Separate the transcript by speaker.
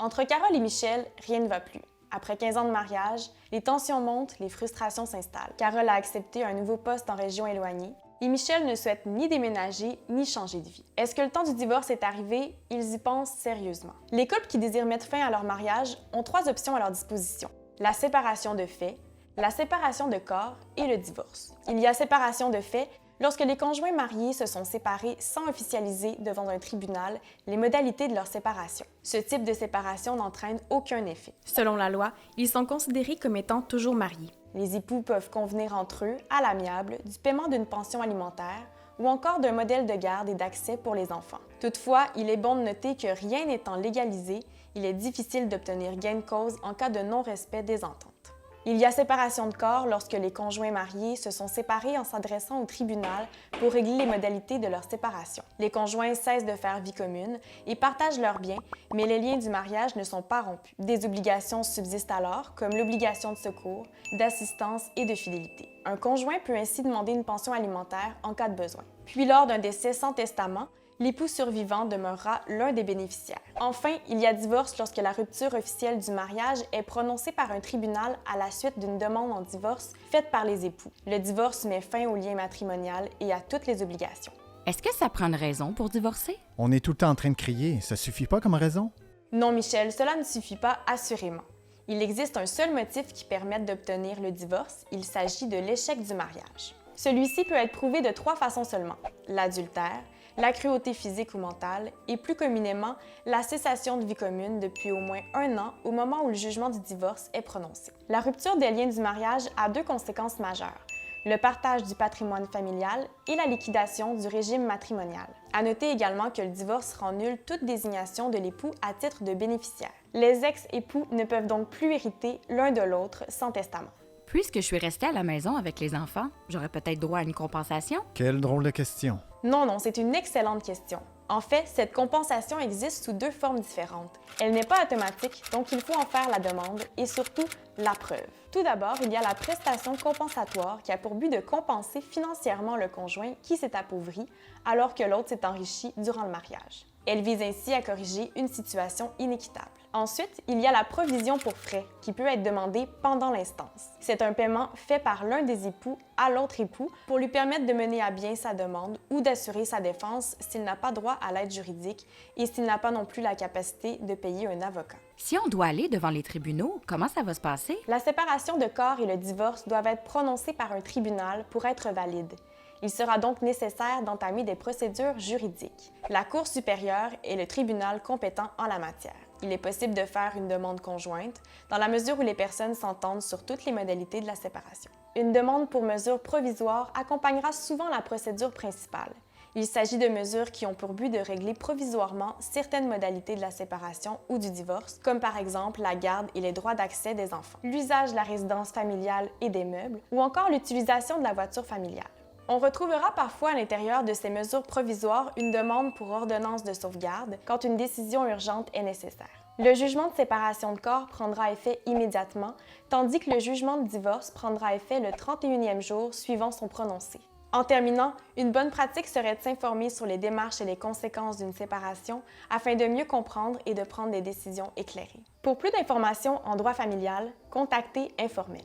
Speaker 1: Entre Carole et Michel, rien ne va plus. Après 15 ans de mariage, les tensions montent, les frustrations s'installent. Carole a accepté un nouveau poste en région éloignée et Michel ne souhaite ni déménager ni changer de vie. Est-ce que le temps du divorce est arrivé? Ils y pensent sérieusement. Les couples qui désirent mettre fin à leur mariage ont 3 options à leur disposition. La séparation de fait, la séparation de corps et le divorce. Il y a séparation de fait lorsque les conjoints mariés se sont séparés sans officialiser devant un tribunal les modalités de leur séparation. Ce type de séparation n'entraîne aucun effet.
Speaker 2: Selon la loi, ils sont considérés comme étant toujours mariés.
Speaker 1: Les époux peuvent convenir entre eux, à l'amiable, du paiement d'une pension alimentaire ou encore d'un modèle de garde et d'accès pour les enfants. Toutefois, il est bon de noter que rien n'étant légalisé, il est difficile d'obtenir gain de cause en cas de non-respect des ententes. Il y a séparation de corps lorsque les conjoints mariés se sont séparés en s'adressant au tribunal pour régler les modalités de leur séparation. Les conjoints cessent de faire vie commune et partagent leurs biens, mais les liens du mariage ne sont pas rompus. Des obligations subsistent alors, comme l'obligation de secours, d'assistance et de fidélité. Un conjoint peut ainsi demander une pension alimentaire en cas de besoin. Puis, lors d'un décès sans testament, l'époux survivant demeurera l'un des bénéficiaires. Enfin, il y a divorce lorsque la rupture officielle du mariage est prononcée par un tribunal à la suite d'une demande en divorce faite par les époux. Le divorce met fin au lien matrimonial et à toutes les obligations.
Speaker 3: Est-ce que ça prend une raison pour divorcer?
Speaker 4: On est tout le temps en train de crier, ça suffit pas comme raison?
Speaker 1: Non, Michel, cela ne suffit pas assurément. Il existe un seul motif qui permette d'obtenir le divorce, il s'agit de l'échec du mariage. Celui-ci peut être prouvé de 3 façons seulement: l'adultère, la cruauté physique ou mentale et plus communément la cessation de vie commune depuis au moins 1 an au moment où le jugement du divorce est prononcé. La rupture des liens du mariage a 2 conséquences majeures: le partage du patrimoine familial et la liquidation du régime matrimonial. À noter également que le divorce rend nulle toute désignation de l'époux à titre de bénéficiaire. Les ex-époux ne peuvent donc plus hériter l'un de l'autre sans testament.
Speaker 3: Puisque je suis restée à la maison avec les enfants, j'aurais peut-être droit à une compensation?
Speaker 4: Quelle drôle de question.
Speaker 1: Non, c'est une excellente question. En fait, cette compensation existe sous 2 formes différentes. Elle n'est pas automatique, donc il faut en faire la demande et surtout la preuve. Tout d'abord, il y a la prestation compensatoire qui a pour but de compenser financièrement le conjoint qui s'est appauvri alors que l'autre s'est enrichi durant le mariage. Elle vise ainsi à corriger une situation inéquitable. Ensuite, il y a la provision pour frais qui peut être demandée pendant l'instance. C'est un paiement fait par l'un des époux à l'autre époux pour lui permettre de mener à bien sa demande ou d'assurer sa défense s'il n'a pas droit à l'aide juridique et s'il n'a pas non plus la capacité de payer un avocat.
Speaker 3: Si on doit aller devant les tribunaux, comment ça va se passer?
Speaker 1: La séparation de corps et le divorce doivent être prononcés par un tribunal pour être valides. Il sera donc nécessaire d'entamer des procédures juridiques. La Cour supérieure est le tribunal compétent en la matière. Il est possible de faire une demande conjointe dans la mesure où les personnes s'entendent sur toutes les modalités de la séparation. Une demande pour mesure provisoire accompagnera souvent la procédure principale. Il s'agit de mesures qui ont pour but de régler provisoirement certaines modalités de la séparation ou du divorce, comme par exemple la garde et les droits d'accès des enfants, l'usage de la résidence familiale et des meubles, ou encore l'utilisation de la voiture familiale. On retrouvera parfois à l'intérieur de ces mesures provisoires une demande pour ordonnance de sauvegarde quand une décision urgente est nécessaire. Le jugement de séparation de corps prendra effet immédiatement, tandis que le jugement de divorce prendra effet le 31e jour suivant son prononcé. En terminant, une bonne pratique serait de s'informer sur les démarches et les conséquences d'une séparation afin de mieux comprendre et de prendre des décisions éclairées. Pour plus d'informations en droit familial, contactez Informel.